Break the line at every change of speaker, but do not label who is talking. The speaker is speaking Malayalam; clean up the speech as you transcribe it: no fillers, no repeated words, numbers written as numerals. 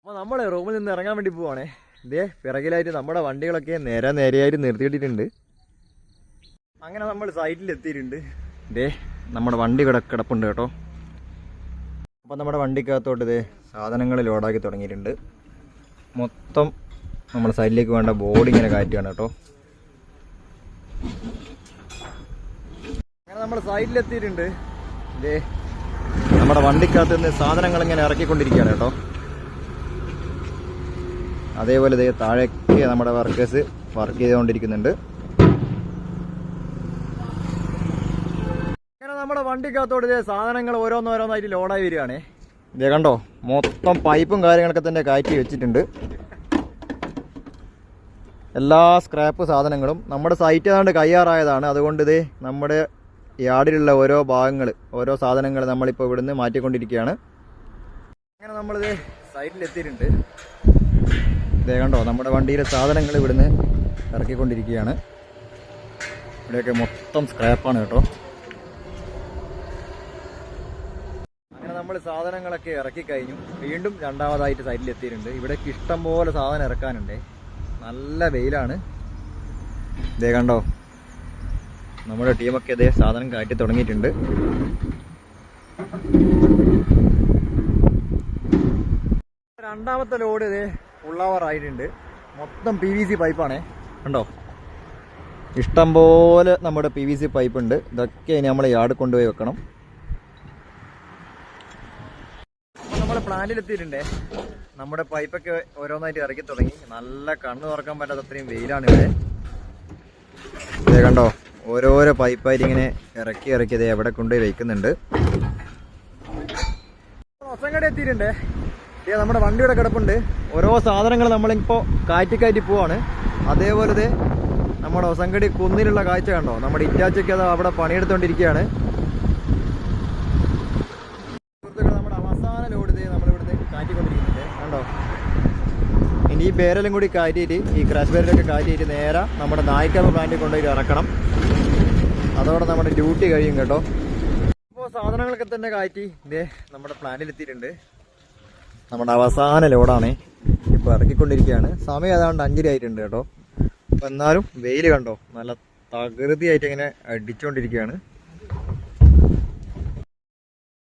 അപ്പോൾ നമ്മൾ റൂമിൽ നിന്ന് ഇറങ്ങാൻ വേണ്ടി പോവാണേ. ഇതേ പിറകിലായിട്ട് നമ്മുടെ വണ്ടികളൊക്കെ നേരെയായിട്ട് നിർത്തിയിട്ടിട്ടുണ്ട്. അങ്ങനെ നമ്മൾ സൈറ്റിൽ എത്തിയിട്ടുണ്ട്. ഇതേ നമ്മുടെ വണ്ടി കിടപ്പുണ്ട് കേട്ടോ. അപ്പോൾ നമ്മുടെ വണ്ടിക്കകത്തോട്ട് ഇതേ സാധനങ്ങൾ ലോഡാക്കി തുടങ്ങിയിട്ടുണ്ട്. മൊത്തം നമ്മുടെ സൈഡിലേക്ക് വേണ്ട ബോർഡ് ഇങ്ങനെ കയറ്റുകയാണ് കേട്ടോ. അങ്ങനെ നമ്മൾ സൈറ്റിലെത്തിയിട്ടുണ്ട്. ഇതേ നമ്മുടെ വണ്ടിക്കകത്ത് നിന്ന് സാധനങ്ങൾ ഇങ്ങനെ ഇറക്കിക്കൊണ്ടിരിക്കുകയാണ് കേട്ടോ. അതേപോലെ ഇതേ താഴേക്ക് നമ്മുടെ വർക്കേഴ്സ് വർക്ക് ചെയ്തുകൊണ്ടിരിക്കുന്നുണ്ട്. അങ്ങനെ നമ്മുടെ വണ്ടിക്കകത്തോട് ഇതേ സാധനങ്ങൾ ഓരോന്നോരോന്നായിട്ട് ലോഡായി വരികയാണേ. ഇതേ കണ്ടോ, മൊത്തം പൈപ്പും കാര്യങ്ങളൊക്കെ തന്നെ കയറ്റി വെച്ചിട്ടുണ്ട്. എല്ലാ സ്ക്രാപ്പ് സാധനങ്ങളും നമ്മുടെ സൈറ്റ് ഏതാണ്ട് കയ്യാറായതാണ്. അതുകൊണ്ട് ഇതേ നമ്മുടെ യാർഡിലുള്ള ഓരോ ഭാഗങ്ങൾ, ഓരോ സാധനങ്ങൾ നമ്മളിപ്പോൾ ഇവിടുന്ന് മാറ്റിക്കൊണ്ടിരിക്കുകയാണ്. അങ്ങനെ നമ്മളിത് സൈറ്റിലെത്തിയിട്ടുണ്ട്. ഇതേ കണ്ടോ, നമ്മുടെ വണ്ടിയിലെ സാധനങ്ങൾ ഇവിടുന്ന് ഇറക്കിക്കൊണ്ടിരിക്കുകയാണ്. ഇവിടെയൊക്കെ മൊത്തം സ്ക്രാപ്പാണ് കേട്ടോ. അങ്ങനെ നമ്മൾ സാധനങ്ങളൊക്കെ ഇറക്കി കഴിഞ്ഞു. വീണ്ടും രണ്ടാമതായിട്ട് സൈറ്റിലെത്തിയിട്ടുണ്ട്. ഇവിടേക്ക് ഇഷ്ടം പോലെ സാധനം ഇറക്കാനുണ്ട്. നല്ല വെയിലാണ്. ഇതേ കണ്ടോ, നമ്മുടെ ടീമൊക്കെ ഇതേ സാധനം കയറ്റി തുടങ്ങിയിട്ടുണ്ട്. രണ്ടാമത്തെ ലോഡ് ഇതേ ഫുള്ളാവറായിട്ടുണ്ട്. മൊത്തം PVC പൈപ്പാണേ. കണ്ടോ, ഇഷ്ടം പോലെ നമ്മുടെ PVC പൈപ്പ് ഉണ്ട്. ഇതൊക്കെ ഇനി നമ്മൾ യാർഡ് കൊണ്ടുപോയി വെക്കണം. അപ്പോൾ നമ്മൾ പ്ലാന്റിലെത്തിയിട്ടുണ്ടേ. നമ്മുടെ പൈപ്പൊക്കെ ഓരോന്നായിട്ട് ഇറക്കി തുടങ്ങി. നല്ല കണ്ണ് തുറക്കാൻ പറ്റാത്ത അത്രയും വെയിലാണ് ഇവിടെ. ഇതേ കണ്ടോ, ഓരോരോ പൈപ്പായിട്ട് ഇങ്ങനെ ഇറക്കി ഇതേ എവിടെ കൊണ്ടുപോയി വയ്ക്കുന്നുണ്ട്. ഒസങ്കടി എത്തിയിട്ടുണ്ടേ. ഇതേ നമ്മുടെ വണ്ടിയുടെ കിടപ്പുണ്ട്. ഓരോ സാധനങ്ങൾ നമ്മളിപ്പോൾ കാറ്റി പോവാണ്. അതേപോലെ നമ്മുടെ ഒസങ്കടി കുന്നിലുള്ള കാഴ്ച കണ്ടോ. നമ്മുടെ ഇറ്റാച്ചൊക്കെ അത് അവിടെ പണിയെടുത്തോണ്ടിരിക്കുകയാണ്. നമ്മുടെ അവസാന ലോഡ് ഇതേ നമ്മളിവിടുന്ന് കാറ്റിക്കൊണ്ടിരിക്കുന്നുണ്ട്. കണ്ടോ, ഇനി ഈ ബേരെല്ലാം കൂടി കാറ്റിയിട്ട്, ഈ ക്രാഷ് ബേരലൊക്കെ കാറ്റിയിട്ട് നേരെ നമ്മുടെ നായിക്കാവ് പ്ലാന്റിൽ കൊണ്ടുപോയി ഇറക്കണം. അതോടെ നമ്മുടെ ഡ്യൂട്ടി കഴിയും കേട്ടോ. ഇപ്പോൾ സാധനങ്ങളൊക്കെ തന്നെ കാറ്റി ഇതേ നമ്മുടെ പ്ലാന്റിലെത്തിയിട്ടുണ്ട്. നമ്മുടെ അവസാന ലോഡാണ് ഇപ്പോൾ ഇറക്കിക്കൊണ്ടിരിക്കുകയാണ്. സമയം ഏതാണ്ട് 5:30 ആയിട്ടുണ്ട് കേട്ടോ. അപ്പം എന്നാലും വെയിൽ കണ്ടോ, നല്ല തകൃതിയായിട്ട് ഇങ്ങനെ അടിച്ചുകൊണ്ടിരിക്കുകയാണ്.